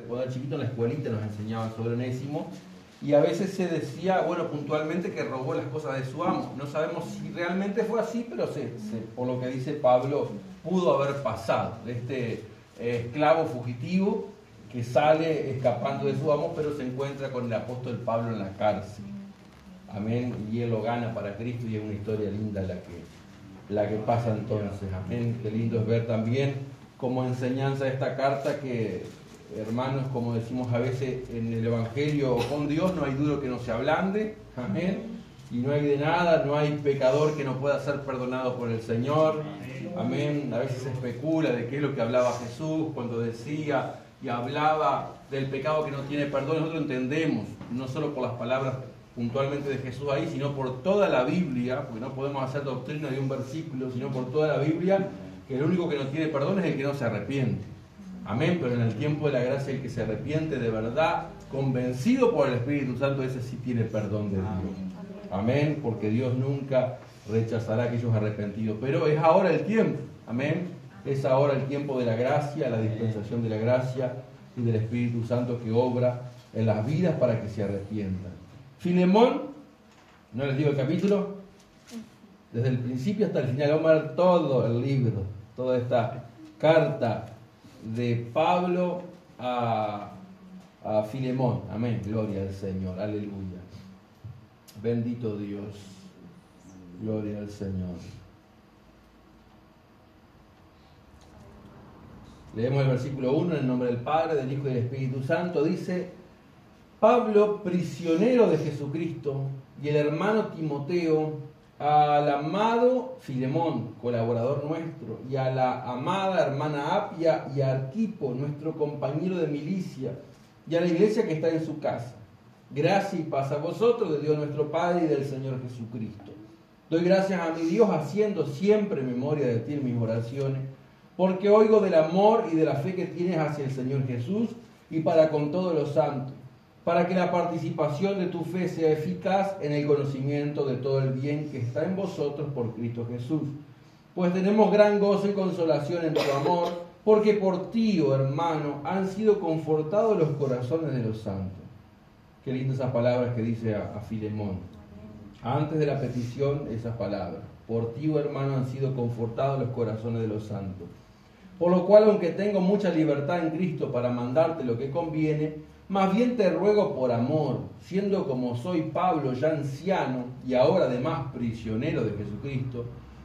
Cuando era chiquito en la escuelita nos enseñaban sobre Onésimo y a veces se decía, bueno, puntualmente que robó las cosas de su amo. No sabemos si realmente fue así, pero por lo que dice Pablo, pudo haber pasado. Este esclavo fugitivo que sale escapando de su amo, pero se encuentra con el apóstol Pablo en la cárcel. Amén. Y él lo gana para Cristo y es una historia linda la que pasa entonces. Amén. Qué lindo es ver también como enseñanza esta carta que, hermanos, como decimos a veces en el Evangelio, con Dios no hay duro que no se ablande. Amén. Y no hay de nada, no hay pecador que no pueda ser perdonado por el Señor. Amén. A veces se especula de qué es lo que hablaba Jesús cuando decía y hablaba del pecado que no tiene perdón. Nosotros entendemos, no solo por las palabras puntualmente de Jesús ahí, sino por toda la Biblia, porque no podemos hacer doctrina de un versículo, sino por toda la Biblia, que el único que no tiene perdón es el que no se arrepiente. Amén, pero en el tiempo de la gracia el que se arrepiente de verdad, convencido por el Espíritu Santo, ese sí tiene perdón de Dios. Amén, porque Dios nunca rechazará a aquellos arrepentidos. Pero es ahora el tiempo, amén, es ahora el tiempo de la gracia, la dispensación de la gracia y del Espíritu Santo que obra en las vidas para que se arrepientan. Filemón, no les digo el capítulo, desde el principio hasta el final, vamos a ver todo el libro, toda esta carta de Pablo a Filemón. Amén, gloria al Señor, aleluya. Bendito Dios, gloria al Señor. Leemos el versículo 1 en el nombre del Padre, del Hijo y del Espíritu Santo. Dice: Pablo, prisionero de Jesucristo, y el hermano Timoteo, al amado Filemón, colaborador nuestro, y a la amada hermana Apia y a Arquipo, nuestro compañero de milicia, y a la iglesia que está en su casa. Gracia y paz a vosotros, de Dios nuestro Padre y del Señor Jesucristo. Doy gracias a mi Dios haciendo siempre memoria de ti en mis oraciones, porque oigo del amor y de la fe que tienes hacia el Señor Jesús y para con todos los santos, para que la participación de tu fe sea eficaz en el conocimiento de todo el bien que está en vosotros por Cristo Jesús. Pues tenemos gran gozo y consolación en tu amor, porque por ti, oh hermano, han sido confortados los corazones de los santos. Qué lindas esas palabras que dice a Filemón. Antes de la petición, esas palabras. Por ti, oh hermano, han sido confortados los corazones de los santos. Por lo cual, aunque tengo mucha libertad en Cristo para mandarte lo que conviene, más bien te ruego por amor, siendo como soy Pablo ya anciano y ahora además prisionero de Jesucristo,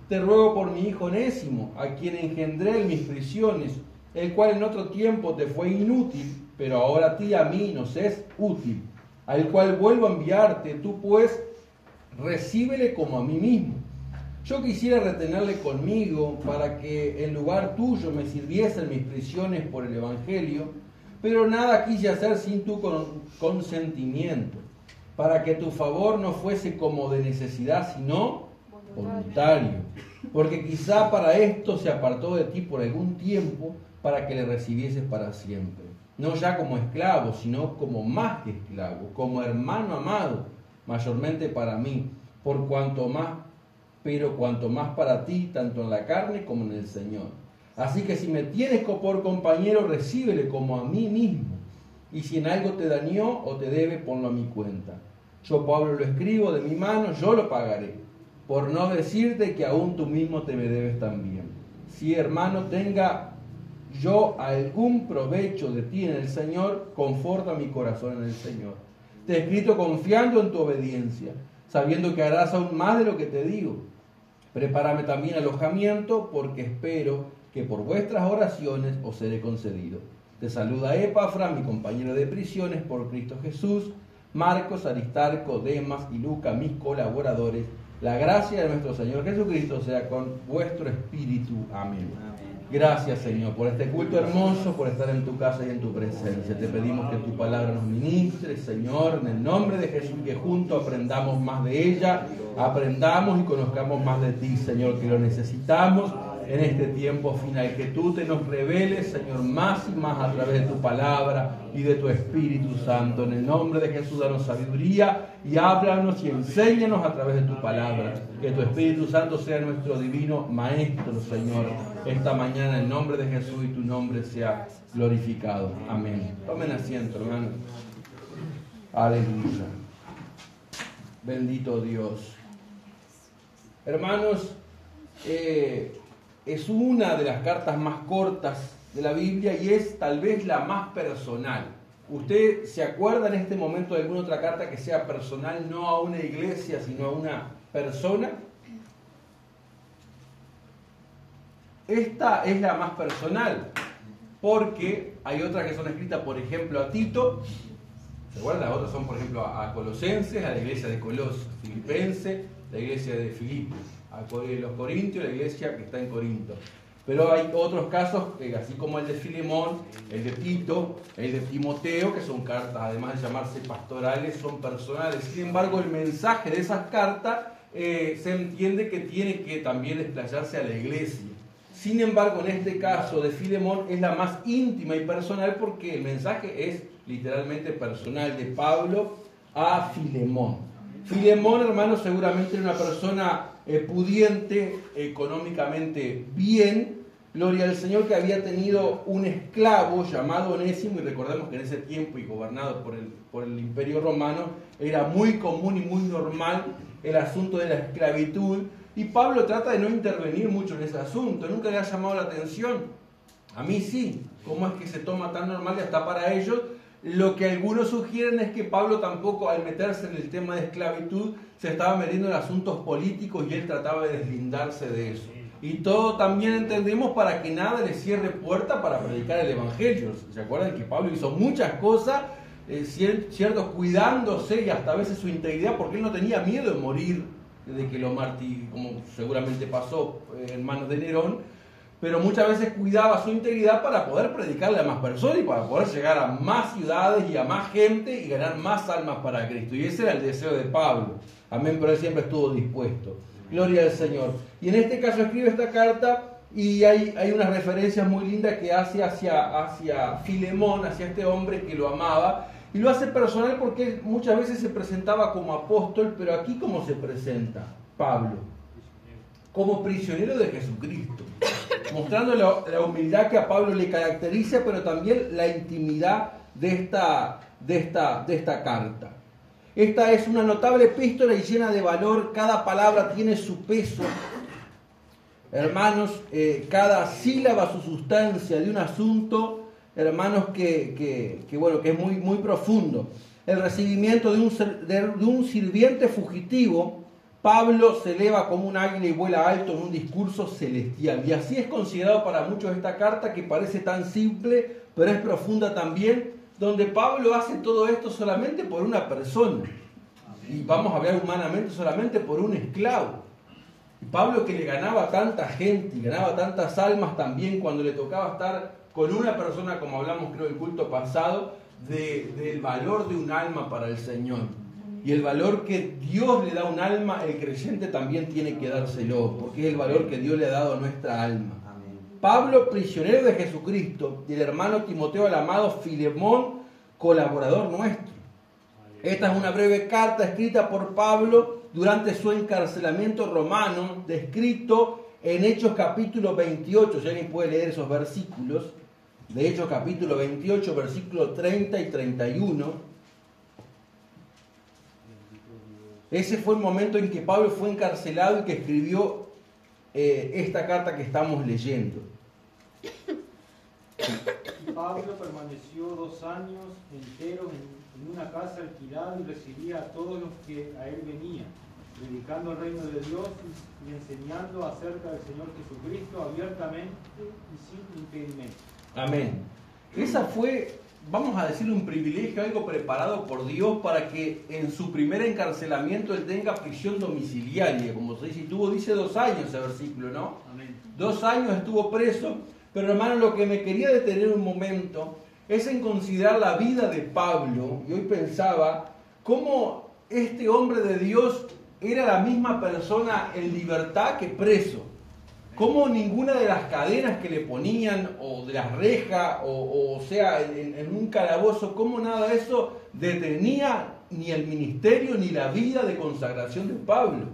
te ruego por mi hijo Onésimo, a quien engendré en mis prisiones, el cual en otro tiempo te fue inútil, pero ahora a ti y a mí nos es útil, al cual vuelvo a enviarte, tú pues recíbele como a mí mismo. Yo quisiera retenerle conmigo para que en lugar tuyo me sirviese en mis prisiones por el Evangelio, pero nada quise hacer sin tu consentimiento, para que tu favor no fuese como de necesidad, sino voluntario. Porque quizá para esto se apartó de ti por algún tiempo, para que le recibieses para siempre. No ya como esclavo, sino como más que esclavo, como hermano amado, mayormente para mí, cuanto más para ti, tanto en la carne como en el Señor. Así que si me tienes por compañero, recíbele como a mí mismo. Y si en algo te dañó o te debe, ponlo a mi cuenta. Yo, Pablo, lo escribo de mi mano, yo lo pagaré. Por no decirte que aún tú mismo te me debes también. Si, hermano, tenga yo algún provecho de ti en el Señor, conforta mi corazón en el Señor. Te he escrito confiando en tu obediencia, sabiendo que harás aún más de lo que te digo. Prepárame también alojamiento, porque espero que por vuestras oraciones os seré concedido. Te saluda Epafra, mi compañero de prisiones por Cristo Jesús, Marcos, Aristarco, Demas y Luca, mis colaboradores. La gracia de nuestro Señor Jesucristo sea con vuestro espíritu. Amén. Gracias, Señor, por este culto hermoso, por estar en tu casa y en tu presencia. Te pedimos que tu palabra nos ministre, Señor, en el nombre de Jesús, que juntos aprendamos más de ella, aprendamos y conozcamos más de ti, Señor, que lo necesitamos. en este tiempo final. Que tú te nos reveles, Señor, más y más a través de tu palabra y de tu Espíritu Santo. En el nombre de Jesús, danos sabiduría y háblanos y enséñanos a través de tu palabra. Que tu Espíritu Santo sea nuestro divino Maestro, Señor, esta mañana, en el nombre de Jesús, y tu nombre sea glorificado. Amén. Tomen asiento, hermanos. Aleluya. Bendito Dios. Hermanos, es una de las cartas más cortas de la Biblia y es tal vez la más personal. ¿Usted se acuerda en este momento de alguna otra carta que sea personal, no a una iglesia, sino a una persona? Esta es la más personal, porque hay otras que son escritas, por ejemplo, a Tito. ¿Se acuerdan? Las otras son, por ejemplo, a Colosenses, a la iglesia de Colosas, Filipenses, la iglesia de Filipos, a los Corintios, la iglesia que está en Corinto. Pero hay otros casos, así como el de Filemón, el de Tito, el de Timoteo, que son cartas, además de llamarse pastorales, son personales. Sin embargo, el mensaje de esas cartas se entiende que tiene que también desplayarse a la iglesia. Sin embargo, en este caso de Filemón es la más íntima y personal porque el mensaje es literalmente personal, de Pablo a Filemón. Filemón, hermano, seguramente era una persona pudiente, económicamente bien, gloria al Señor, que había tenido un esclavo llamado Onésimo, y recordemos que en ese tiempo y gobernado por el Imperio Romano era muy común y muy normal el asunto de la esclavitud, y Pablo trata de no intervenir mucho en ese asunto. Nunca le ha llamado la atención. A mí sí. ¿Cómo es que se toma tan normal y hasta para ellos? Lo que algunos sugieren es que Pablo tampoco, al meterse en el tema de esclavitud, se estaba metiendo en asuntos políticos y él trataba de deslindarse de eso. Y todo también entendemos para que nada le cierre puerta para predicar el Evangelio. ¿Se acuerdan que Pablo hizo muchas cosas, cierto, cuidándose y hasta a veces su integridad, porque él no tenía miedo de morir, de que lo como seguramente pasó en manos de Nerón, pero muchas veces cuidaba su integridad para poder predicarle a más personas y para poder llegar a más ciudades y a más gente y ganar más almas para Cristo. Y ese era el deseo de Pablo. Amén, pero él siempre estuvo dispuesto. Gloria al Señor. Y en este caso escribe esta carta y hay unas referencias muy lindas que hace hacia Filemón, hacia este hombre que lo amaba. Y lo hace personal porque muchas veces se presentaba como apóstol, pero aquí ¿cómo se presenta Pablo? Como prisionero de Jesucristo, mostrando la humildad que a Pablo le caracteriza, pero también la intimidad de esta carta. Esta es una notable epístola y llena de valor. Cada palabra tiene su peso. Hermanos, cada sílaba su sustancia de un asunto, hermanos, que es muy, muy profundo. El recibimiento de un sirviente fugitivo, Pablo se eleva como un águila y vuela alto en un discurso celestial. Y así es considerado para muchos esta carta, que parece tan simple, pero es profunda también, donde Pablo hace todo esto solamente por una persona. Y vamos a hablar humanamente, solamente por un esclavo. Y Pablo, que le ganaba a tanta gente y ganaba tantas almas también, cuando le tocaba estar con una persona, como hablamos creo el culto pasado, del valor de un alma para el Señor. Y el valor que Dios le da a un alma, el creyente también tiene que dárselo, porque es el valor que Dios le ha dado a nuestra alma. Amén. Pablo, prisionero de Jesucristo, y el hermano Timoteo, el amado Filemón, colaborador nuestro. Esta es una breve carta escrita por Pablo durante su encarcelamiento romano, descrito en Hechos capítulo 28, si alguien puede leer esos versículos, de Hechos capítulo 28, versículos 30 y 31. Ese fue el momento en que Pablo fue encarcelado y que escribió esta carta que estamos leyendo. Pablo permaneció 2 años enteros en una casa alquilada y recibía a todos los que a él venían, predicando el reino de Dios y enseñando acerca del Señor Jesucristo abiertamente y sin impedimento. Amén. Esa fue, vamos a decir, un privilegio, algo preparado por Dios para que en su primer encarcelamiento él tenga prisión domiciliaria, como se dice, y tuvo, dice 2 años ese versículo, ¿no? Amén. 2 años estuvo preso, pero hermano, lo que me quería detener un momento es en considerar la vida de Pablo, y hoy pensaba cómo este hombre de Dios era la misma persona en libertad que preso. cómo ninguna de las cadenas que le ponían, o de las rejas, o sea, en un calabozo, cómo nada de eso detenía ni el ministerio ni la vida de consagración de Pablo.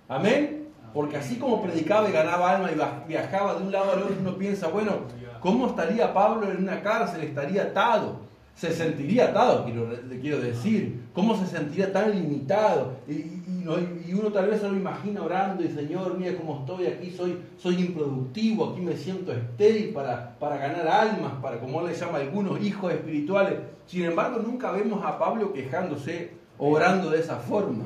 Amén. Porque así como predicaba y ganaba alma y viajaba de un lado al otro, uno piensa, bueno, ¿cómo estaría Pablo en una cárcel? Estaría atado. Se sentiría atado, quiero decir. ¿Cómo se sentiría tan limitado? Y uno tal vez se lo imagina orando y Señor, mira cómo estoy aquí, soy improductivo, aquí me siento estéril para ganar almas, para, como le llama a algunos, hijos espirituales. Sin embargo, nunca vemos a Pablo quejándose, orando de esa forma.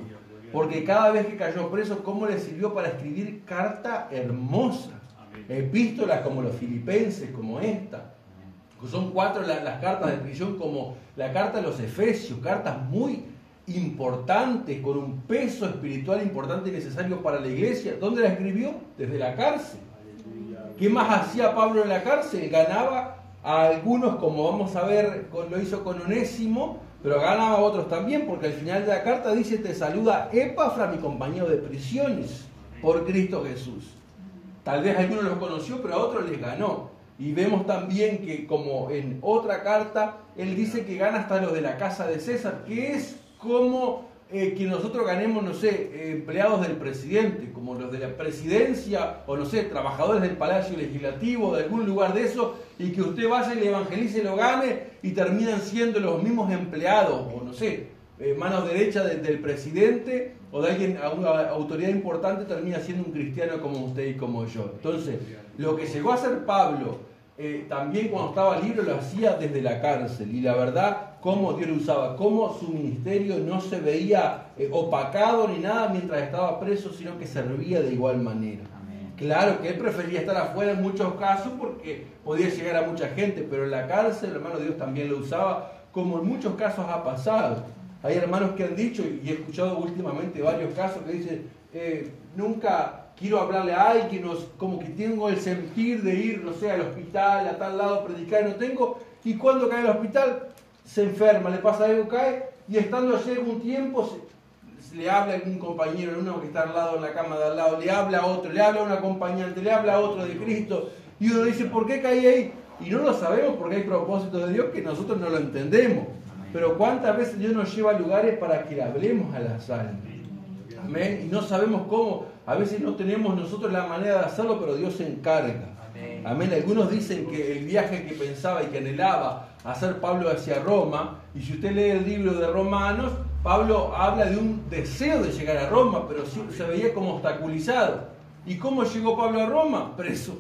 Porque cada vez que cayó preso, ¿cómo le sirvió para escribir carta hermosa? Epístolas como los Filipenses, como esta. Son 4 las cartas de prisión, como la carta de los Efesios, cartas muy importantes, con un peso espiritual importante y necesario para la iglesia. ¿Dónde la escribió? Desde la cárcel. ¿Qué más hacía Pablo en la cárcel? Ganaba a algunos, como vamos a ver, lo hizo con Onésimo, pero ganaba a otros también, porque al final de la carta dice: te saluda Epafra, mi compañero de prisiones, por Cristo Jesús. Tal vez algunos los conoció, pero a otros les ganó. Y vemos también que, como en otra carta, él dice que gana hasta los de la casa de César, que es como que nosotros ganemos, no sé, empleados del presidente, como los de la presidencia, o no sé, trabajadores del Palacio Legislativo, de algún lugar de eso, y que usted vaya y le evangelice y lo gane, y terminan siendo los mismos empleados, o no sé, manos derechas del presidente, o de alguien, a una autoridad importante, termina siendo un cristiano como usted y como yo. Entonces, lo que llegó a hacer Pablo, también cuando estaba libre, lo hacía desde la cárcel, y la verdad, cómo Dios lo usaba, cómo su ministerio no se veía opacado ni nada mientras estaba preso, sino que servía de igual manera. Amén. Claro que él prefería estar afuera en muchos casos porque podía llegar a mucha gente, pero en la cárcel, hermano, Dios también lo usaba, como en muchos casos ha pasado. Hay hermanos que han dicho, y he escuchado últimamente varios casos que dicen, nunca quiero hablarle a alguien, como que tengo el sentir de ir, no sé, al hospital, a tal lado, a predicar, y no tengo, y cuando cae al hospital, se enferma, le pasa algo, cae, y estando allí algún tiempo, le habla a algún compañero, uno que está al lado, en la cama de al lado, le habla a otro, le habla a un acompañante, le habla a otro de Cristo, y uno dice, ¿por qué caí ahí? Y no lo sabemos porque hay propósitos de Dios que nosotros no lo entendemos. Pero cuántas veces Dios nos lleva a lugares para que le hablemos a las almas. Amén. Y no sabemos cómo. A veces no tenemos nosotros la manera de hacerlo, pero Dios se encarga. Amén. Algunos dicen que el viaje que pensaba y que anhelaba hacer Pablo hacia Roma, y si usted lee el libro de Romanos, Pablo habla de un deseo de llegar a Roma, pero se veía como obstaculizado. ¿Y cómo llegó Pablo a Roma? Preso.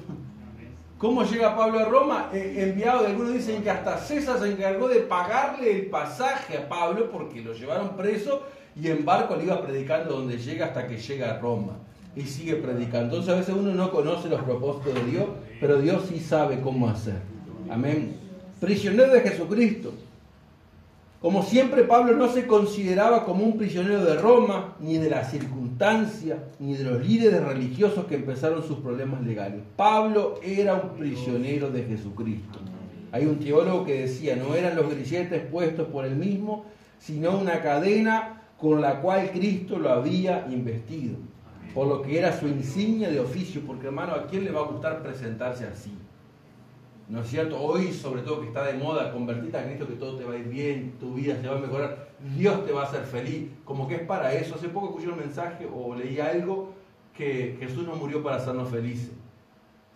¿Cómo llega Pablo a Roma? Enviado, algunos dicen que hasta César se encargó de pagarle el pasaje a Pablo porque lo llevaron preso, y en barco le iba predicando donde llega hasta que llega a Roma. Y sigue predicando. Entonces a veces uno no conoce los propósitos de Dios, pero Dios sí sabe cómo hacer. Amén. Prisionero de Jesucristo. Como siempre, Pablo no se consideraba como un prisionero de Roma, ni de las circunstancias, ni de los líderes religiosos que empezaron sus problemas legales. Pablo era un prisionero de Jesucristo. Hay un teólogo que decía, no eran los grilletes puestos por él mismo, sino una cadena con la cual Cristo lo había investido. Por lo que era su insignia de oficio, porque hermano, ¿a quién le va a gustar presentarse así? ¿No es cierto? Hoy, sobre todo que está de moda, convertirte a Cristo, que todo te va a ir bien, tu vida se va a mejorar, Dios te va a hacer feliz. Como que es para eso. Hace poco escuché un mensaje o leí algo que Jesús no murió para hacernos felices.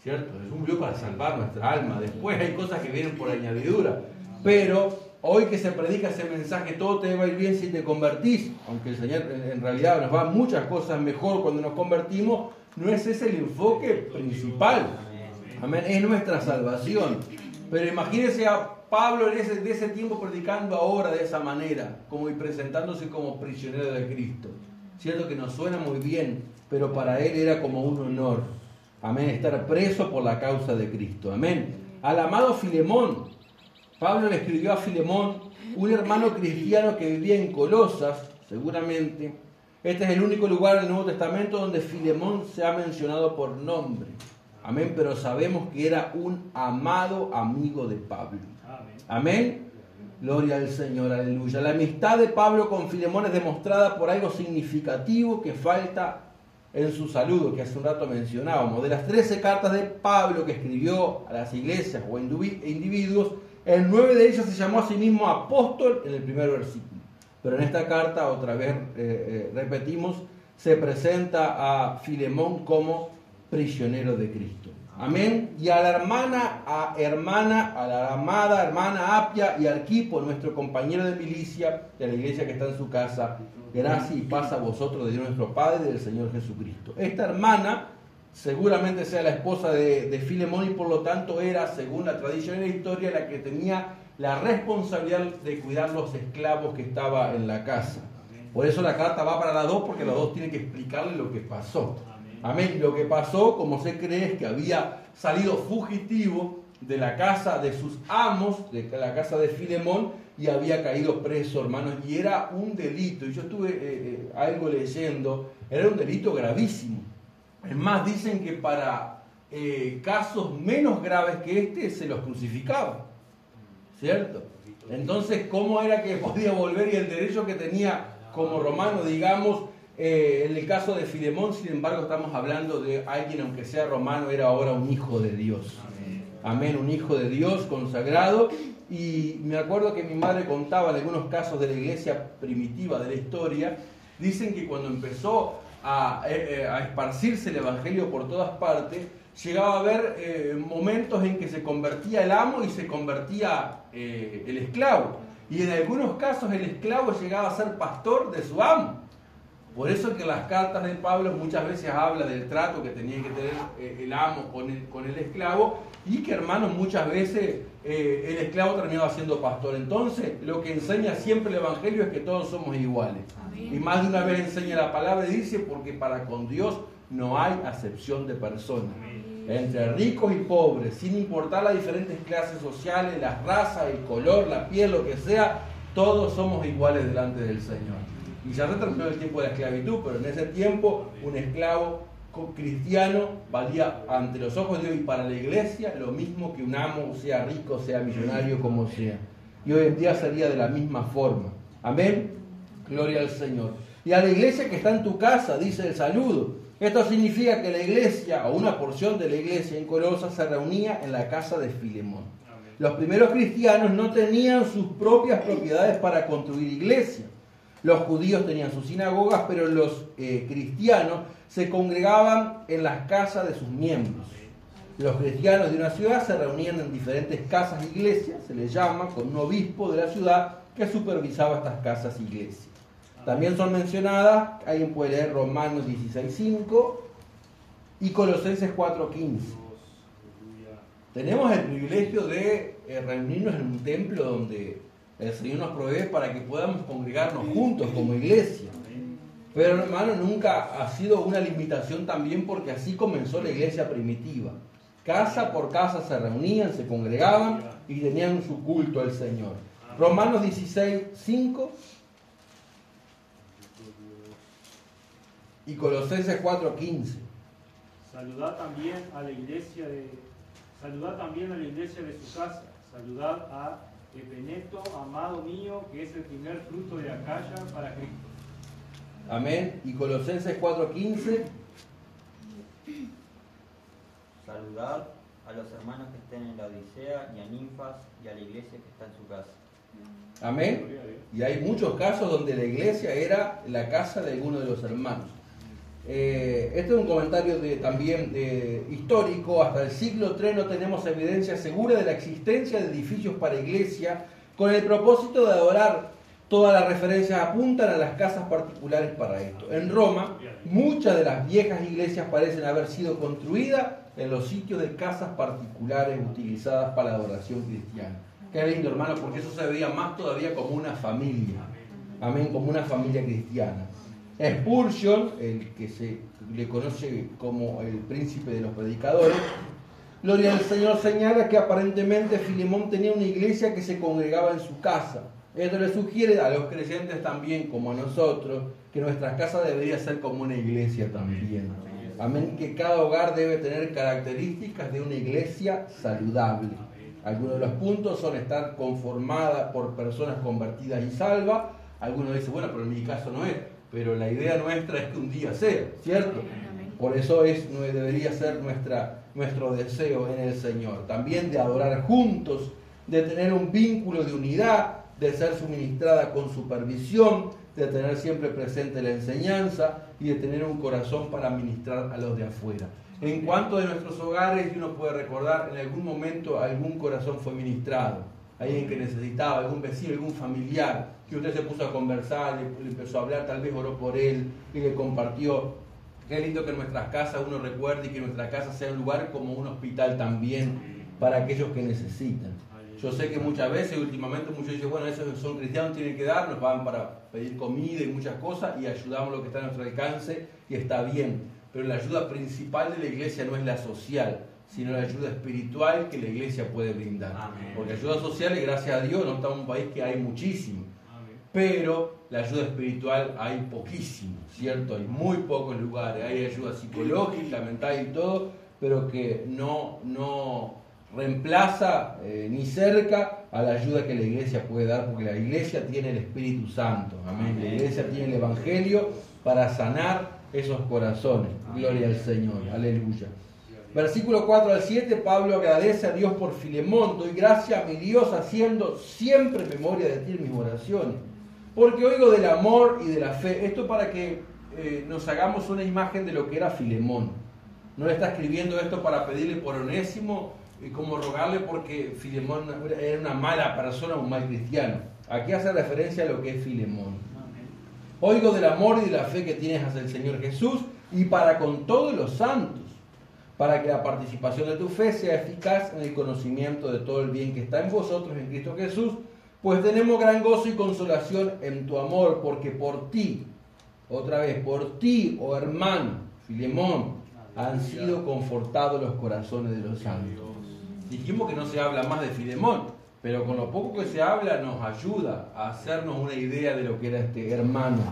¿Cierto? Jesús murió para salvar nuestra alma. Después hay cosas que vienen por añadidura. Pero hoy que se predica ese mensaje, todo te va a ir bien si te convertís, aunque el Señor en realidad nos va muchas cosas mejor cuando nos convertimos, no es ese el enfoque principal. Amén, es nuestra salvación. Pero imagínense a Pablo de ese tiempo predicando ahora de esa manera, como y presentándose como prisionero de Cristo. Cierto que nos suena muy bien, pero para él era como un honor. Amén, estar preso por la causa de Cristo. Amén. Al amado Filemón, Pablo le escribió a Filemón, un hermano cristiano que vivía en Colosas, seguramente. Este es el único lugar en el Nuevo Testamento donde Filemón se ha mencionado por nombre. Amén, pero sabemos que era un amado amigo de Pablo. Amén. Gloria al Señor, aleluya. La amistad de Pablo con Filemón es demostrada por algo significativo que falta en su saludo que hace un rato mencionábamos. De las 13 cartas de Pablo que escribió a las iglesias o individuos, en 9 de ellas se llamó a sí mismo apóstol en el primer versículo. Pero en esta carta, otra vez repetimos, se presenta a Filemón como prisionero de Cristo. Amén. Y a la a la amada hermana Apia y Arquipo, nuestro compañero de milicia de la iglesia que está en su casa, gracia y paz a vosotros de Dios nuestro Padre y del Señor Jesucristo. Esta hermana seguramente sea la esposa de Filemón y por lo tanto era, según la tradición y la historia, la que tenía la responsabilidad de cuidar los esclavos que estaba en la casa. Por eso la carta va para las dos, porque los dos tienen que explicarle lo que pasó. Amén. Lo que pasó, como se cree, es que había salido fugitivo de la casa de sus amos, de la casa de Filemón, y había caído preso, hermanos, y era un delito. Y yo estuve algo leyendo, era un delito gravísimo. Es más, dicen que para casos menos graves que este se los crucificaba, ¿cierto? Entonces, ¿cómo era que podía volver? Y el derecho que tenía como romano, digamos, en el caso de Filemón, sin embargo, estamos hablando de alguien, aunque sea romano, era ahora un hijo de Dios. Amén, un hijo de Dios consagrado. Y me acuerdo que mi madre contaba en algunos casos de la iglesia primitiva de la historia, dicen que cuando empezó a esparcirse el evangelio por todas partes, llegaba a haber momentos en que se convertía el amo y se convertía el esclavo. Y en algunos casos el esclavo llegaba a ser pastor de su amo. Por eso que en las cartas de Pablo muchas veces habla del trato que tenía que tener el amo con el esclavo, y que, hermanos, muchas veces el esclavo terminaba siendo pastor. Entonces, lo que enseña siempre el Evangelio es que todos somos iguales. Amén. Y más de una vez enseña la palabra y dice, porque para con Dios no hay acepción de personas. Amén. Entre ricos y pobres, sin importar las diferentes clases sociales, las razas, el color, la piel, lo que sea, todos somos iguales delante del Señor. Y ya se terminó el tiempo de la esclavitud, pero en ese tiempo un esclavo cristiano valía ante los ojos de Dios y para la iglesia lo mismo que un amo, sea rico, sea millonario, como sea. Y hoy en día sería de la misma forma. Amén. Gloria al Señor. Y a la iglesia que está en tu casa, dice el saludo. Esto significa que la iglesia, o una porción de la iglesia en Colosas, se reunía en la casa de Filemón. Los primeros cristianos no tenían sus propias propiedades para construir iglesia. Los judíos tenían sus sinagogas, pero los cristianos se congregaban en las casas de sus miembros. Los cristianos de una ciudad se reunían en diferentes casas iglesias, se les llama, con un obispo de la ciudad que supervisaba estas casas iglesias. También son mencionadas, alguien puede leer Romanos 16:5 y Colosenses 4:15. Tenemos el privilegio de reunirnos en un templo donde el Señor nos provee para que podamos congregarnos juntos como iglesia. Pero, hermano, nunca ha sido una limitación también, porque así comenzó la iglesia primitiva. Casa por casa se reunían, se congregaban y tenían su culto al Señor. Romanos 16:5 y Colosenses 4:15. Saludad también a la iglesia de su casa. Saludad a Epeneto, amado mío, que es el primer fruto de Acaya para Cristo. Amén. Y Colosenses 4:15. Saludad a los hermanos que estén en la Odisea y a Ninfas y a la iglesia que está en su casa. Amén. Y hay muchos casos donde la iglesia era la casa de alguno de los hermanos. Este es un comentario también histórico. Hasta el siglo III no tenemos evidencia segura de la existencia de edificios para iglesia con el propósito de adorar. Todas las referencias apuntan a las casas particulares para esto. En Roma, muchas de las viejas iglesias parecen haber sido construidas en los sitios de casas particulares utilizadas para la adoración cristiana. Qué lindo, hermano, porque eso se veía más todavía como una familia. Amén, como una familia cristiana. Spurgeon, el que se le conoce como el príncipe de los predicadores, gloria al Señor, señala que aparentemente Filemón tenía una iglesia que se congregaba en su casa. Esto le sugiere a los creyentes también, como a nosotros, que nuestra casa debería ser como una iglesia también. Amén, que cada hogar debe tener características de una iglesia saludable. Algunos de los puntos son estar conformada por personas convertidas y salvas. Algunos dicen, bueno, pero en mi caso no es. Pero la idea nuestra es que un día sea, ¿cierto? Por eso debería ser nuestro deseo en el Señor. También de adorar juntos, de tener un vínculo de unidad, de ser suministrada con supervisión, de tener siempre presente la enseñanza y de tener un corazón para ministrar a los de afuera. En cuanto de nuestros hogares, uno puede recordar, en algún momento algún corazón fue ministrado, alguien que necesitaba, algún vecino, algún familiar, que usted se puso a conversar, le empezó a hablar, tal vez oró por él y le compartió. Qué lindo que en nuestras casas uno recuerde y que nuestra casa sea un lugar como un hospital también para aquellos que necesitan. Yo sé que muchas veces, últimamente, muchos dicen, bueno, esos que son cristianos tienen que dar, nos van para pedir comida y muchas cosas y ayudamos lo que está a nuestro alcance y está bien. Pero la ayuda principal de la iglesia no es la social, sino la ayuda espiritual que la iglesia puede brindar. Amén. Porque ayuda social, y gracias a Dios, no estamos en un país que hay muchísimo. Amén. Pero la ayuda espiritual hay poquísimo, ¿cierto? Hay muy pocos lugares. Hay ayuda psicológica, mental y todo, pero que no reemplaza ni cerca a la ayuda que la iglesia puede dar, porque la iglesia tiene el Espíritu Santo. Amén. La iglesia tiene el Evangelio para sanar esos corazones. Gloria al Señor. Aleluya. Versículo 4 al 7, Pablo agradece a Dios por Filemón. Doy gracias a mi Dios haciendo siempre memoria de ti en mis oraciones, porque oigo del amor y de la fe. Esto para que nos hagamos una imagen de lo que era Filemón. No le está escribiendo esto para pedirle por Onésimo y como rogarle porque Filemón era una mala persona, un mal cristiano. Aquí hace referencia a lo que es Filemón. Oigo del amor y de la fe que tienes hacia el Señor Jesús y para con todos los santos, para que la participación de tu fe sea eficaz en el conocimiento de todo el bien que está en vosotros en Cristo Jesús, pues tenemos gran gozo y consolación en tu amor, porque por ti, otra vez, por ti, oh hermano Filemón, han sido confortados los corazones de los santos. Dijimos que no se habla más de Filemón, pero con lo poco que se habla nos ayuda a hacernos una idea de lo que era este hermano.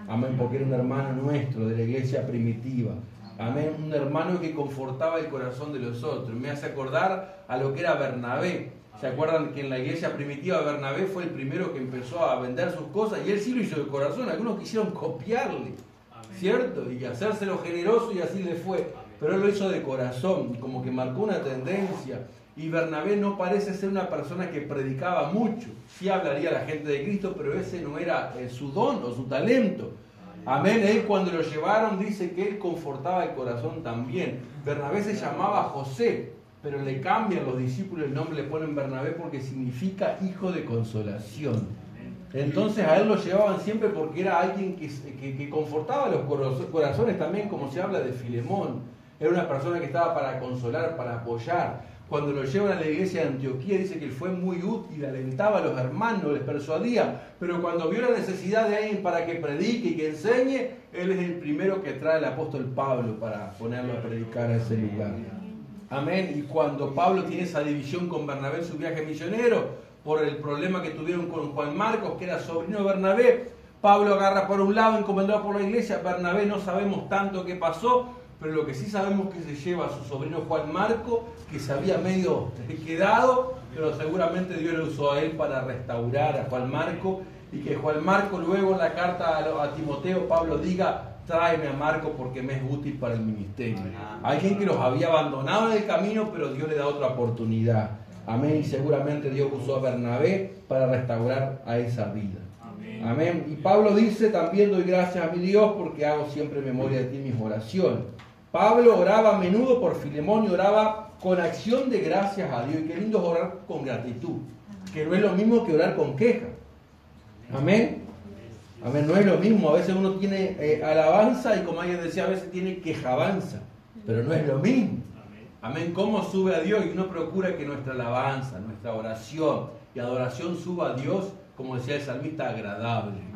Amén, porque era un hermano nuestro de la iglesia primitiva. Amén, un hermano que confortaba el corazón de los otros. Me hace acordar a lo que era Bernabé. ¿Se acuerdan que en la iglesia primitiva Bernabé fue el primero que empezó a vender sus cosas? Y él sí lo hizo de corazón. Algunos quisieron copiarle, ¿cierto? Y hacérselo generoso y así le fue. Pero él lo hizo de corazón, como que marcó una tendencia. Y Bernabé no parece ser una persona que predicaba mucho. Sí hablaría a la gente de Cristo, pero ese no era su don o su talento. Amén. Él cuando lo llevaron dice que él confortaba el corazón también. Bernabé se llamaba José, pero le cambian los discípulos el nombre, le ponen Bernabé porque significa hijo de consolación. Entonces a él lo llevaban siempre porque era alguien que confortaba los corazones también, como se habla de Filemón. Era una persona que estaba para consolar, para apoyar. Cuando lo llevan a la iglesia de Antioquía dice que él fue muy útil, alentaba a los hermanos, les persuadía, pero cuando vio la necesidad de alguien para que predique y que enseñe, él es el primero que trae el apóstol Pablo para ponerlo a predicar a ese lugar. Amén. Y cuando Pablo tiene esa división con Bernabé en su viaje misionero, por el problema que tuvieron con Juan Marcos, que era sobrino de Bernabé, Pablo agarra por un lado, encomendado por la iglesia. Bernabé no sabemos tanto qué pasó, pero lo que sí sabemos es que se lleva a su sobrino Juan Marco, que se había medio quedado, pero seguramente Dios lo usó a él para restaurar a Juan Marco, y que Juan Marco luego en la carta a Timoteo, Pablo diga, tráeme a Marco porque me es útil para el ministerio. Alguien que los había abandonado en el camino, pero Dios le da otra oportunidad. Amén. Y seguramente Dios usó a Bernabé para restaurar a esa vida. Amén. Y Pablo dice, también doy gracias a mi Dios porque hago siempre memoria de ti en mis oraciones. Pablo oraba a menudo por Filemón y oraba con acción de gracias a Dios. Y qué lindo es orar con gratitud, que no es lo mismo que orar con queja. Amén. Amén, no es lo mismo. A veces uno tiene alabanza y como alguien decía, a veces tiene quejabanza, pero no es lo mismo. Amén. ¿Cómo sube a Dios? Y uno procura que nuestra alabanza, nuestra oración y adoración suba a Dios, como decía el salmista, agradable.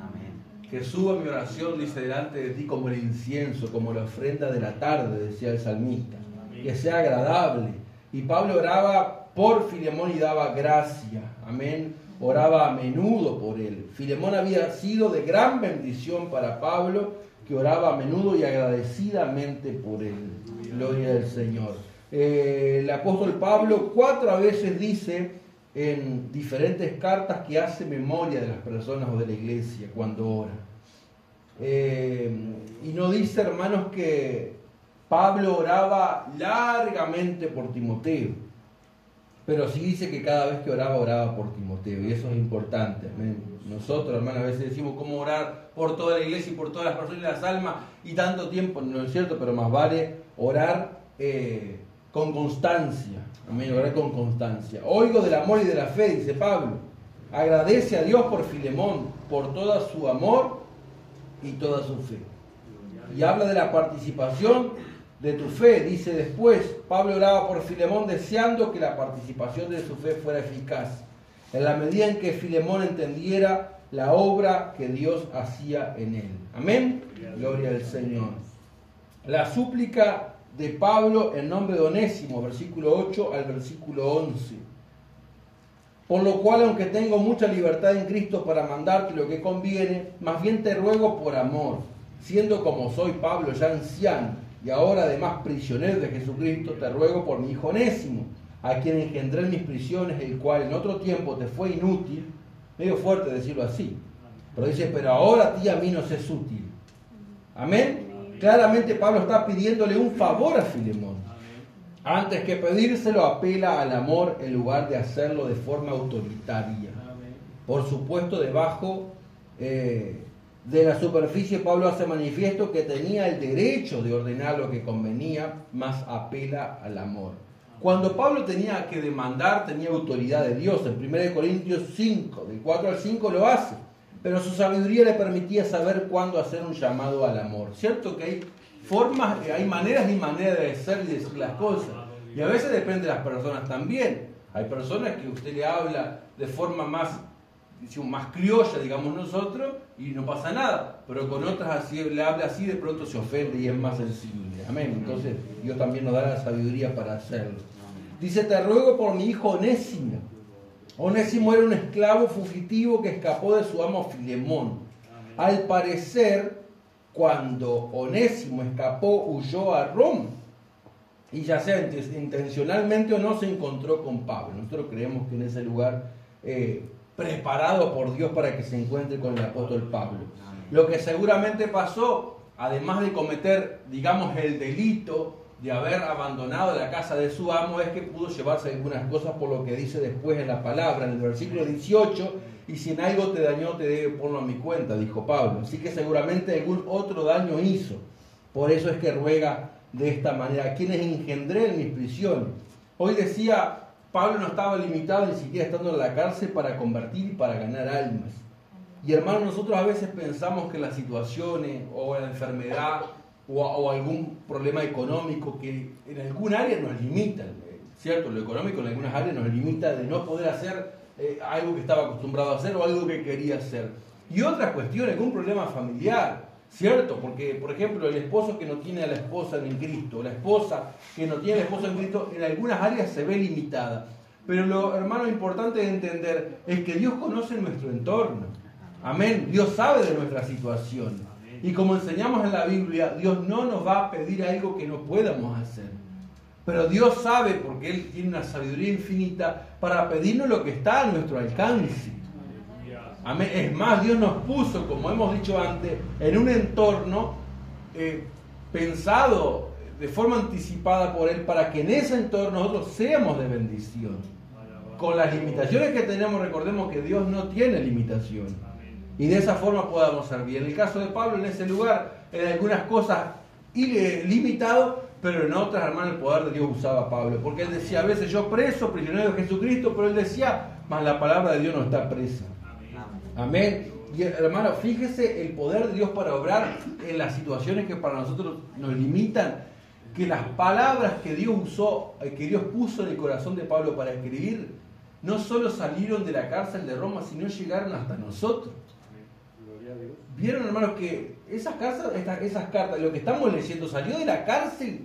Que suba mi oración, dice, delante de ti como el incienso, como la ofrenda de la tarde, decía el salmista. Que sea agradable. Y Pablo oraba por Filemón y daba gracia. Amén. Oraba a menudo por él. Filemón había sido de gran bendición para Pablo, que oraba a menudo y agradecidamente por él. Gloria al Señor. El apóstol Pablo 4 veces dice en diferentes cartas que hace memoria de las personas o de la iglesia cuando ora. Y no dice, hermanos, que Pablo oraba largamente por Timoteo, pero sí dice que cada vez que oraba por Timoteo, y eso es importante. Amén. Nosotros, hermanos, a veces decimos cómo orar por toda la iglesia y por todas las personas y las almas, y tanto tiempo, no es cierto, pero más vale orar con constancia. Amén, orar con constancia. Oigo del amor y de la fe, dice Pablo. Agradece a Dios por Filemón, por todo su amor y toda su fe. Y habla de la participación de tu fe, dice después. Pablo oraba por Filemón deseando que la participación de su fe fuera eficaz, en la medida en que Filemón entendiera la obra que Dios hacía en él. Amén. Gloria al Señor. La súplica de Pablo en nombre de Onésimo, versículo 8 al versículo 11. Por lo cual, aunque tengo mucha libertad en Cristo para mandarte lo que conviene, más bien te ruego por amor, siendo como soy Pablo ya anciano, y ahora además prisionero de Jesucristo, te ruego por mi hijo Onésimo, a quien engendré en mis prisiones, el cual en otro tiempo te fue inútil. Medio fuerte decirlo así, pero dice, pero ahora a ti y a mí nos es útil. Amén. Claramente Pablo está pidiéndole un favor a Filemón. Antes que pedírselo, apela al amor en lugar de hacerlo de forma autoritaria. Por supuesto, debajo de la superficie, Pablo hace manifiesto que tenía el derecho de ordenar lo que convenía, más apela al amor. Cuando Pablo tenía que demandar, tenía autoridad de Dios. En 1 Corintios 5, del 4 al 5 lo hace. Pero su sabiduría le permitía saber cuándo hacer un llamado al amor. Cierto que hay formas, hay maneras y maneras de hacer y decir las cosas. Y a veces depende de las personas también. Hay personas que usted le habla de forma más criolla, digamos nosotros, y no pasa nada. Pero con otras así, le habla así, de pronto se ofende y es más sensible. Amén. Entonces Dios también nos da la sabiduría para hacerlo. Dice, te ruego por mi hijo Onésimo. Onésimo era un esclavo fugitivo que escapó de su amo Filemón. Al parecer, cuando Onésimo escapó, huyó a Roma. Y ya sea intencionalmente o no, se encontró con Pablo. Nosotros creemos que en ese lugar, preparado por Dios para que se encuentre con el apóstol Pablo. Lo que seguramente pasó, además de cometer, digamos, el delito de haber abandonado la casa de su amo, es que pudo llevarse algunas cosas, por lo que dice después en la palabra, en el versículo 18, y si en algo te dañó, te debe ponerlo a mi cuenta, dijo Pablo. Así que seguramente algún otro daño hizo. Por eso es que ruega de esta manera, a quienes engendré en mis prisiones. Hoy decía, Pablo no estaba limitado ni siquiera estando en la cárcel para convertir y para ganar almas. Y hermanos, nosotros a veces pensamos que las situaciones o la enfermedad o algún problema económico que en algún área nos limita, ¿cierto? Lo económico en algunas áreas nos limita de no poder hacer algo que estaba acostumbrado a hacer o algo que quería hacer. Y otras cuestiones, algún problema familiar, ¿cierto? Porque, por ejemplo, el esposo que no tiene a la esposa en Cristo, la esposa que no tiene al esposo en Cristo, en algunas áreas se ve limitada. Pero lo, hermano, importante de entender es que Dios conoce nuestro entorno. Amén. Dios sabe de nuestra situación. Y como enseñamos en la Biblia, Dios no nos va a pedir algo que no podamos hacer. Pero Dios sabe, porque Él tiene una sabiduría infinita, para pedirnos lo que está a nuestro alcance. Amén. Es más, Dios nos puso, como hemos dicho antes, en un entorno pensado de forma anticipada por Él, para que en ese entorno nosotros seamos de bendición. Con las limitaciones que tenemos, recordemos que Dios no tiene limitaciones. Y de esa forma podamos servir. En el caso de Pablo, en ese lugar, en algunas cosas limitado, pero en otras, hermano, el poder de Dios usaba a Pablo. Porque él decía, a veces yo preso, prisionero de Jesucristo, pero él decía, mas la palabra de Dios no está presa. Amén. Y hermano, fíjese el poder de Dios para obrar en las situaciones que para nosotros nos limitan, que las palabras que Dios usó, que Dios puso en el corazón de Pablo para escribir, no solo salieron de la cárcel de Roma, sino llegaron hasta nosotros. Vieron, hermanos, que esas cartas, lo que estamos leyendo, salió de la cárcel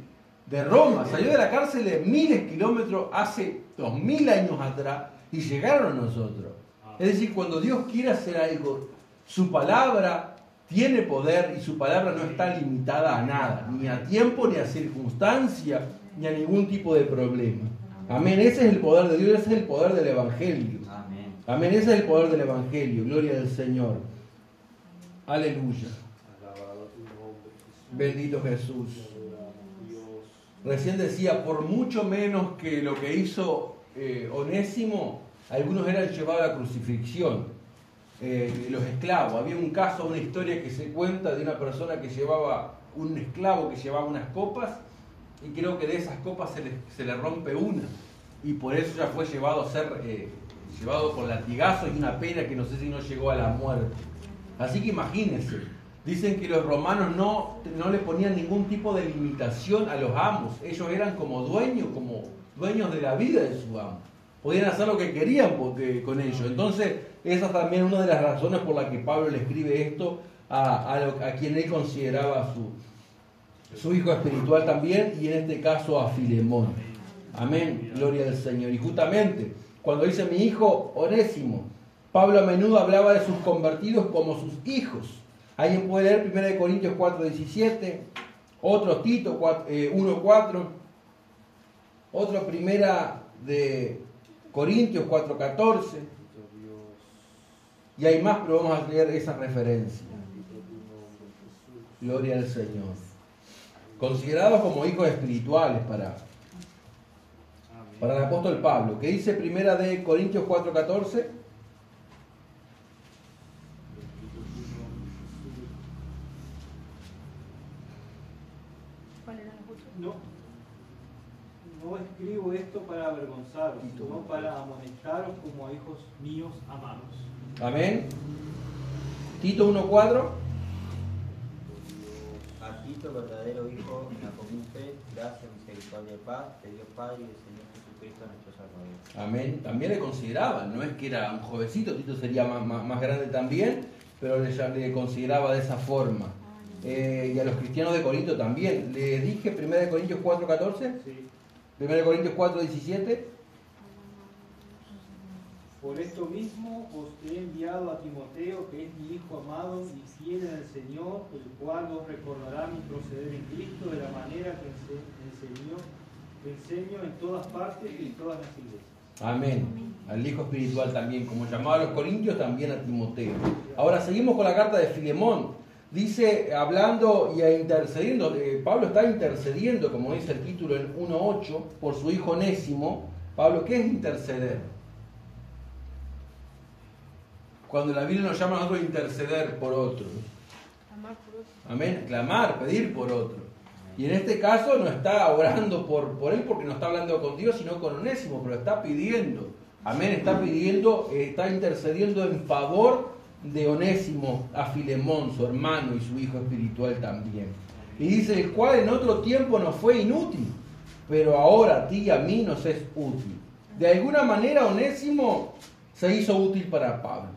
de Roma, salió de la cárcel de miles de kilómetros hace 2000 años atrás y llegaron a nosotros. Es decir, cuando Dios quiere hacer algo, su palabra tiene poder y su palabra no está limitada a nada, ni a tiempo, ni a circunstancia, ni a ningún tipo de problema. Amén. Ese es el poder de Dios, ese es el poder del Evangelio. Amén. Ese es el poder del Evangelio. Gloria al Señor. Aleluya. Bendito Jesús. Recién decía, por mucho menos que lo que hizo Onésimo, algunos eran llevados a la crucifixión, los esclavos. Había un caso, una historia que se cuenta de una persona que llevaba, un esclavo que llevaba unas copas, y creo que de esas copas se le rompe una, y por eso ya fue llevado a ser llevado con latigazos y una pena que no sé si no llegó a la muerte. Así que imagínense, dicen que los romanos no le ponían ningún tipo de limitación a los amos. Ellos eran como dueños de la vida de su amo. Podían hacer lo que querían con ellos. Entonces, esa es también una de las razones por las que Pablo le escribe esto a quien él consideraba su hijo espiritual también, y en este caso a Filemón. Amén, gloria al Señor. Y justamente, cuando dice mi hijo Onésimo, Pablo a menudo hablaba de sus convertidos como sus hijos. Alguien puede leer 1 Corintios 4:17, otro Tito 1:4, otro 1 de Corintios 4:14, y hay más, pero vamos a leer esa referencia. Gloria al Señor. Considerados como hijos espirituales para el apóstol Pablo, que dice 1 de Corintios 4:14. No escribo esto para avergonzaros, sino para amonestaros como a hijos míos amados. Amén. Tito 1:4. A Tito, verdadero hijo en la común fe, gracia, misericordia y paz de Dios Padre y del Señor Jesucristo nuestro Salvador. Amén. También le consideraban, no es que era un jovencito, Tito sería más grande también, pero le consideraba de esa forma. Y a los cristianos de Corinto también. ¿Le dije 1 Corintios 4:14? Sí. 1 Corintios 4:17. Por esto mismo os he enviado a Timoteo, que es mi hijo amado y fiel en el Señor, el cual os recordará mi proceder en Cristo de la manera que enseño en todas partes y en todas las iglesias. Amén. Al hijo espiritual también, como llamaba a los corintios, también a Timoteo. Ahora seguimos con la carta de Filemón. Dice, hablando y intercediendo, Pablo está intercediendo, como dice el título en 1:8, por su hijo Onésimo. Pablo, ¿qué es interceder? Cuando la Biblia nos llama a nosotros a interceder por otros. Amén, clamar, pedir por otro. Y en este caso no está orando por él porque no está hablando con Dios, sino con Onésimo, pero está pidiendo. Amén, está pidiendo, está intercediendo en favor de Onésimo a Filemón, su hermano y su hijo espiritual también. Y dice, el cual en otro tiempo nos fue inútil, pero ahora a ti y a mí nos es útil. De alguna manera Onésimo se hizo útil para Pablo.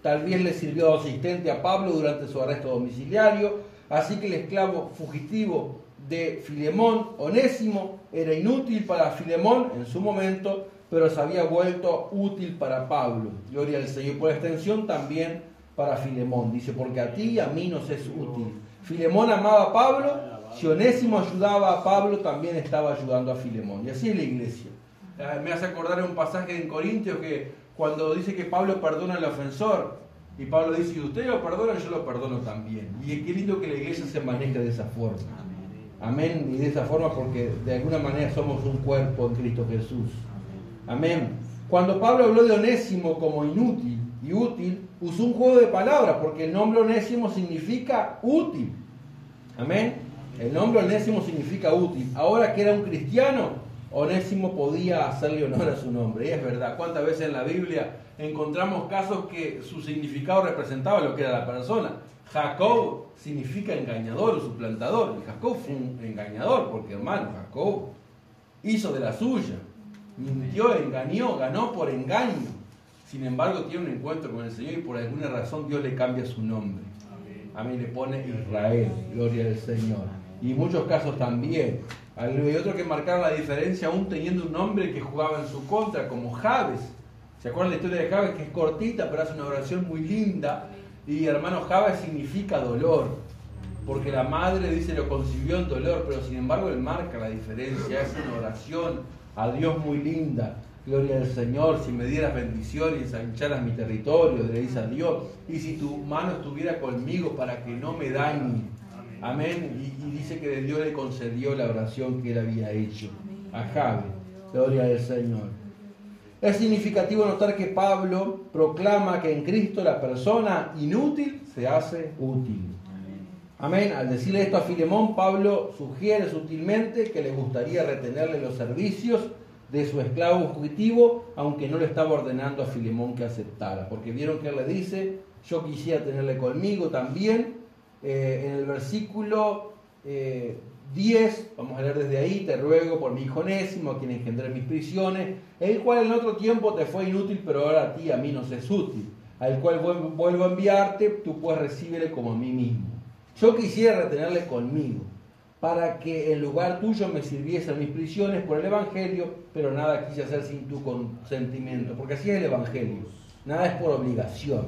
Tal vez le sirvió de asistente a Pablo durante su arresto domiciliario, así que el esclavo fugitivo de Filemón, Onésimo, era inútil para Filemón en su momento, pero se había vuelto útil para Pablo. Gloria al Señor. Por extensión también para Filemón. Dice, porque a ti y a mí nos es útil. Filemón amaba a Pablo, si Onésimo ayudaba a Pablo, también estaba ayudando a Filemón. Y así es la iglesia. Me hace acordar un pasaje en Corintios que cuando dice que Pablo perdona al ofensor, y Pablo dice, si ustedes lo perdonan, yo lo perdono también. Y qué lindo que la iglesia se maneje de esa forma. Amén. Y de esa forma porque de alguna manera somos un cuerpo en Cristo Jesús. Amén. Cuando Pablo habló de Onésimo como inútil y útil, usó un juego de palabras, porque el nombre Onésimo significa útil. Amén. El nombre Onésimo significa útil. Ahora que era un cristiano, Onésimo podía hacerle honor a su nombre. Y es verdad, ¿cuántas veces en la Biblia encontramos casos que su significado representaba lo que era la persona? Jacob significa engañador o suplantador. Y Jacob fue un engañador, porque hermano, Jacob hizo de la suya. Mintió, engañó, ganó por engaño. Sin embargo, tiene un encuentro con el Señor y por alguna razón Dios le cambia su nombre. Amén, le pone Israel, gloria al Señor. Y en muchos casos también. Hay otros que marcaron la diferencia aún teniendo un nombre que jugaba en su contra, como Jabes. ¿Se acuerdan la historia de Jabes? Que es cortita, pero hace una oración muy linda. Y hermano, Jabes significa dolor. Porque la madre dice lo concibió en dolor, pero sin embargo él marca la diferencia. Es una oración a Dios muy linda. Gloria al Señor, si me dieras bendiciones y ensancharas mi territorio, le dice a Dios, y si tu mano estuviera conmigo para que no me dañe. Amén. Y dice que Dios le concedió la oración que él había hecho a Jabe. Gloria al Señor. Es significativo notar que Pablo proclama que en Cristo la persona inútil se hace útil. Amén. Al decirle esto a Filemón, Pablo sugiere sutilmente que le gustaría retenerle los servicios de su esclavo fugitivo, aunque no le estaba ordenando a Filemón que aceptara. Porque vieron que él le dice, yo quisiera tenerle conmigo también. En el versículo 10, vamos a leer desde ahí, te ruego por mi hijo Onésimo, a quien engendré mis prisiones, el cual en otro tiempo te fue inútil, pero ahora a mí nos es útil, al cual vuelvo a enviarte, tú pues recíbele como a mí mismo. Yo quisiera retenerle conmigo, para que en lugar tuyo me sirviesen mis prisiones por el Evangelio, pero nada quise hacer sin tu consentimiento, porque así es el Evangelio, nada es por obligación.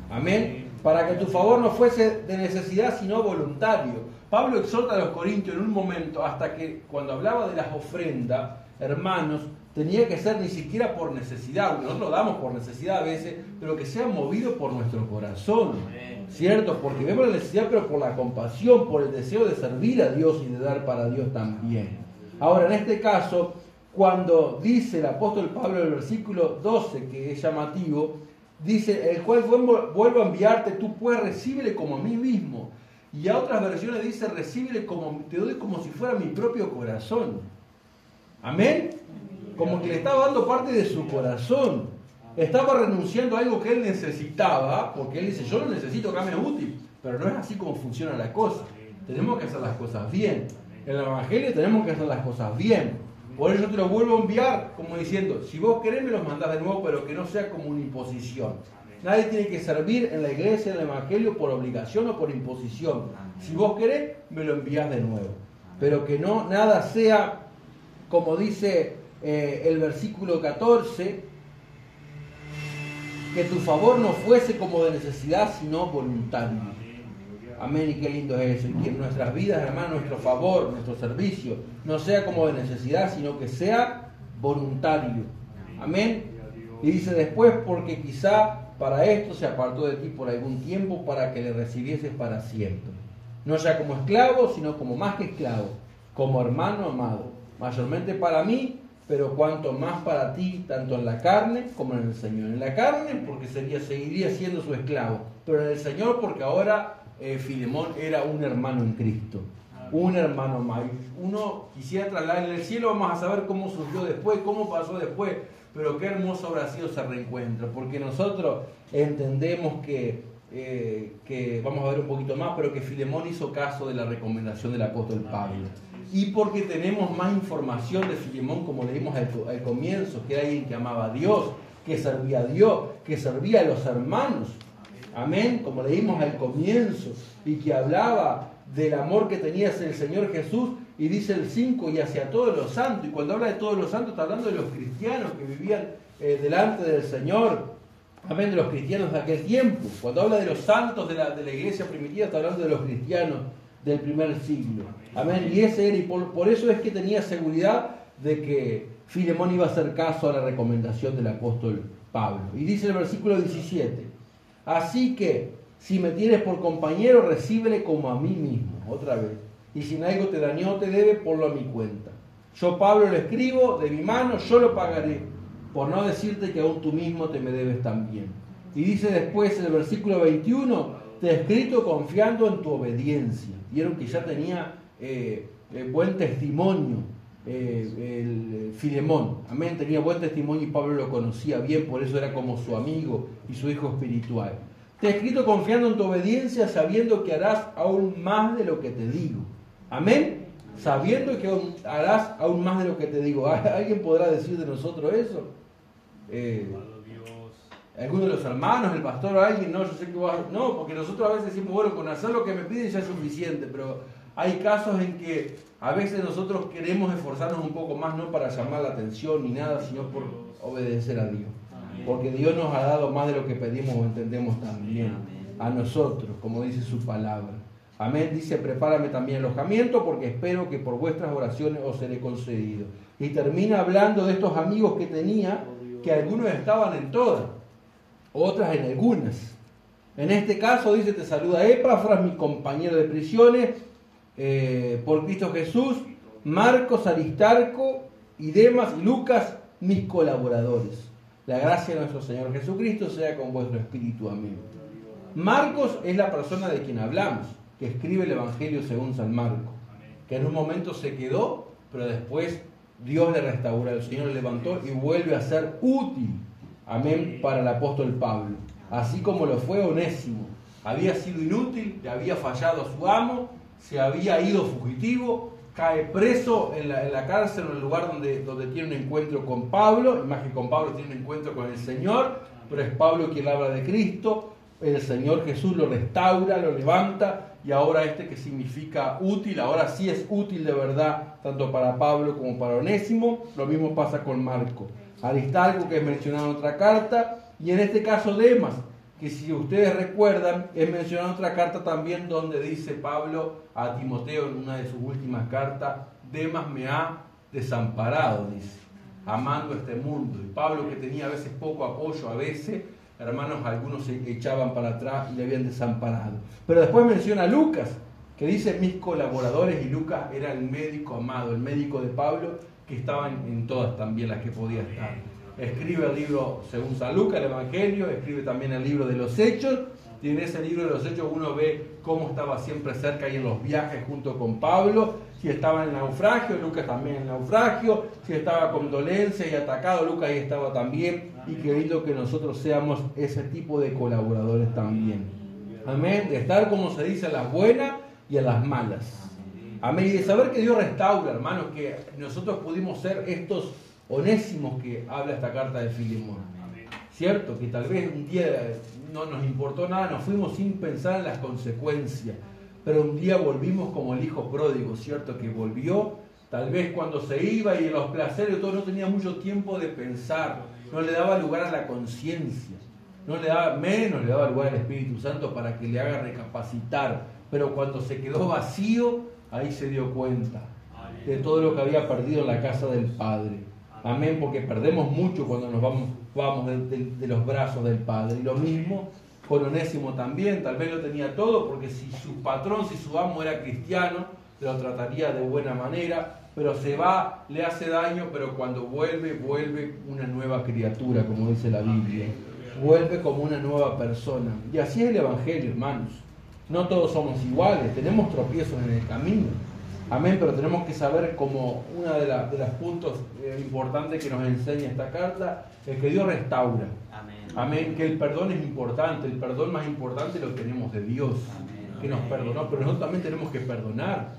Amén. Para que tu favor no fuese de necesidad, sino voluntario. Pablo exhorta a los corintios en un momento, hasta que cuando hablaba de las ofrendas, hermanos, tenía que ser ni siquiera por necesidad. Nosotros lo damos por necesidad a veces, pero que sea movido por nuestro corazón, ¿cierto? Porque vemos la necesidad, pero por la compasión, por el deseo de servir a Dios y de dar para Dios también. Ahora, en este caso, cuando dice el apóstol Pablo en el versículo 12, que es llamativo, dice, el cual vuelvo a enviarte, tú pues recíbele como a mí mismo. Y a otras versiones dice, recíbele como, te doy como si fuera mi propio corazón. Amén. Como que le estaba dando parte de su corazón. Estaba renunciando a algo que él necesitaba, porque él dice, yo lo necesito, que me es útil. Pero no es así como funciona la cosa. Tenemos que hacer las cosas bien. En el Evangelio tenemos que hacer las cosas bien. Por eso te lo vuelvo a enviar, como diciendo, si vos querés me los mandás de nuevo, pero que no sea como una imposición. Nadie tiene que servir en la iglesia, en el Evangelio, por obligación o por imposición. Si vos querés, me lo envías de nuevo. Pero que no nada sea, como dice el versículo 14, que tu favor no fuese como de necesidad, sino voluntario. Amén, y qué lindo es eso. Y que en nuestras vidas, hermano, nuestro favor, nuestro servicio, no sea como de necesidad, sino que sea voluntario. Amén. Y dice después, porque quizá para esto se apartó de ti por algún tiempo, para que le recibieses para siempre. No ya como esclavo, sino como más que esclavo, como hermano amado. Mayormente para mí, pero cuanto más para ti, tanto en la carne como en el Señor. En la carne, porque seguiría siendo su esclavo, pero en el Señor, porque ahora Filemón era un hermano en Cristo, un hermano más. Uno quisiera trasladar en el cielo, vamos a saber cómo surgió después, cómo pasó después, pero qué hermoso habrá sido ese reencuentro, porque nosotros entendemos que vamos a ver un poquito más, pero que Filemón hizo caso de la recomendación del apóstol Pablo. Y porque tenemos más información de Filemón, como leímos al comienzo, que era alguien que amaba a Dios, que servía a Dios, que servía a los hermanos. Amén, como leímos al comienzo, y que hablaba del amor que tenía hacia el Señor Jesús, y dice el 5, y hacia todos los santos. Y cuando habla de todos los santos, está hablando de los cristianos que vivían delante del Señor. Amén, de los cristianos de aquel tiempo. Cuando habla de los santos de la iglesia primitiva, está hablando de los cristianos del primer siglo. Amén, y ese era, y por eso es que tenía seguridad de que Filemón iba a hacer caso a la recomendación del apóstol Pablo. Y dice el versículo 17, así que si me tienes por compañero, recíbele como a mí mismo. Otra vez. Y si en algo te dañó o te debe, ponlo a mi cuenta. Yo, Pablo, lo escribo de mi mano, yo lo pagaré, por no decirte que aún tú mismo te me debes también. Y dice después en el versículo 21, te he escrito confiando en tu obediencia. Vieron que ya tenía buen testimonio el Filemón. Amén, tenía buen testimonio y Pablo lo conocía bien, por eso era como su amigo y su hijo espiritual. Te he escrito confiando en tu obediencia, sabiendo que harás aún más de lo que te digo. Amén. Sabiendo que harás aún más de lo que te digo. ¿Alguien podrá decir de nosotros eso? ¿Alguno de los hermanos, el pastor o alguien? No, yo sé que no, porque nosotros a veces decimos, bueno, con hacer lo que me piden ya es suficiente, pero hay casos en que a veces nosotros queremos esforzarnos un poco más, no para llamar la atención ni nada, sino por obedecer a Dios. Porque Dios nos ha dado más de lo que pedimos o entendemos también a nosotros, como dice su palabra. Amén, dice, prepárame también alojamiento, porque espero que por vuestras oraciones os seré concedido. Y termina hablando de estos amigos que tenía, que algunos estaban en todas, otras en algunas. En este caso dice, te saluda Epafras, mi compañero de prisiones, por Cristo Jesús, Marcos, Aristarco y Demas y Lucas, mis colaboradores. La gracia de nuestro Señor Jesucristo sea con vuestro espíritu. Amén. Marcos es la persona de quien hablamos, que escribe el Evangelio según San Marcos, que en un momento se quedó, pero después Dios le restauró, el Señor le levantó y vuelve a ser útil, amén, para el apóstol Pablo. Así como lo fue Onésimo. Había sido inútil, le había fallado a su amo, se había ido fugitivo, cae preso en la cárcel, en el lugar donde tiene un encuentro con Pablo, más que con Pablo tiene un encuentro con el Señor, pero es Pablo quien habla de Cristo, el Señor Jesús lo restaura, lo levanta, y ahora que significa útil, ahora sí es útil de verdad, tanto para Pablo como para Onésimo. Lo mismo pasa con Marco. Aristarco, que es mencionado en otra carta, y en este caso Demas, que si ustedes recuerdan, es mencionado en otra carta también donde dice Pablo a Timoteo en una de sus últimas cartas, Demas me ha desamparado, dice, amando este mundo. Y Pablo, que tenía a veces poco apoyo, a veces, hermanos, algunos se echaban para atrás y le habían desamparado. Pero después menciona a Lucas, que dice mis colaboradores, y Lucas era el médico amado, el médico de Pablo, que estaba en todas también las que podía estar. Escribe el libro según San Lucas, el Evangelio, escribe también el libro de los Hechos, y en ese libro de los Hechos uno ve cómo estaba siempre cerca y en los viajes junto con Pablo, si estaba en naufragio, Lucas también en naufragio, si estaba con dolencia y atacado, Lucas ahí estaba también, y querido que nosotros seamos ese tipo de colaboradores también. Amén, de estar, como se dice, a las buenas y a las malas. Amén, y de saber que Dios restaura, hermanos, que nosotros pudimos ser estos Onésimos que habla esta carta de Filemón. Cierto, que tal vez un día no nos importó nada, nos fuimos sin pensar en las consecuencias, pero un día volvimos como el hijo pródigo, cierto, que volvió, tal vez cuando se iba y en los placeres todo no tenía mucho tiempo de pensar, no le daba lugar a la conciencia, no le daba, menos le daba lugar al Espíritu Santo para que le haga recapacitar, pero cuando se quedó vacío, ahí se dio cuenta de todo lo que había perdido en la casa del Padre. Amén, porque perdemos mucho cuando nos vamos de los brazos del Padre. Y lo mismo con Onésimo también, tal vez lo tenía todo, porque si su patrón, si su amo era cristiano, lo trataría de buena manera, pero se va, le hace daño, pero cuando vuelve una nueva criatura, como dice la Biblia. Vuelve como una nueva persona. Y así es el Evangelio, hermanos. No todos somos iguales, tenemos tropiezos en el camino. Amén, pero tenemos que saber, como una de los puntos importantes que nos enseña esta carta, es que Dios restaura. Amén. Amén, que el perdón es importante, el perdón más importante lo tenemos de Dios, amén, que nos perdonó, pero nosotros también tenemos que perdonar.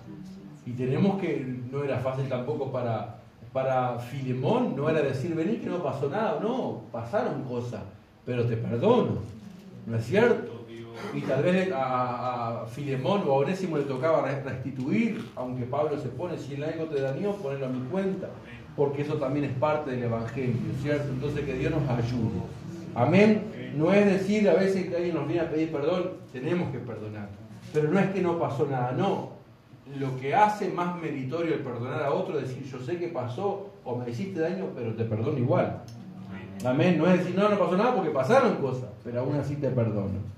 Y tenemos que, no era fácil tampoco para Filemón, no era decir, vení que no pasó nada, no, pasaron cosas, pero te perdono, ¿no es cierto? Y tal vez a Filemón o a Onésimo le tocaba restituir, aunque Pablo se pone, si en algo te dañó, ponerlo a mi cuenta, porque eso también es parte del Evangelio, ¿cierto? Entonces que Dios nos ayude. Amén. No es decir a veces que alguien nos viene a pedir perdón, tenemos que perdonar, pero no es que no pasó nada, no. Lo que hace más meritorio el perdonar a otro es decir, yo sé que pasó o me hiciste daño, pero te perdono igual. Amén. No es decir, no pasó nada porque pasaron cosas, pero aún así te perdono.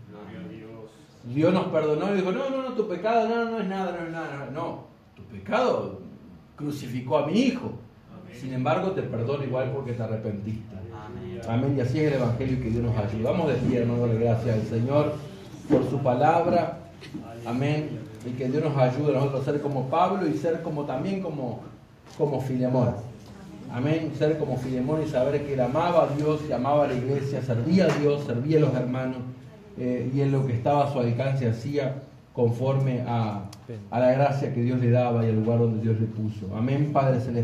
Dios nos perdonó y dijo, no, tu pecado no es nada. No, tu pecado crucificó a mi hijo. Amén. Sin embargo, te perdono igual porque te arrepentiste. Amén. Y así es el Evangelio, y que Dios nos ayude. Vamos de pie, hermano, darle gracias al Señor por su palabra. Amén. Y que Dios nos ayude a nosotros a ser como Pablo y ser también como Filemón. Amén. Ser como Filemón y saber que él amaba a Dios y amaba a la iglesia, servía a Dios, servía a los hermanos. Y en lo que estaba a su alcance hacía conforme a la gracia que Dios le daba y al lugar donde Dios le puso. Amén, Padre Celestial.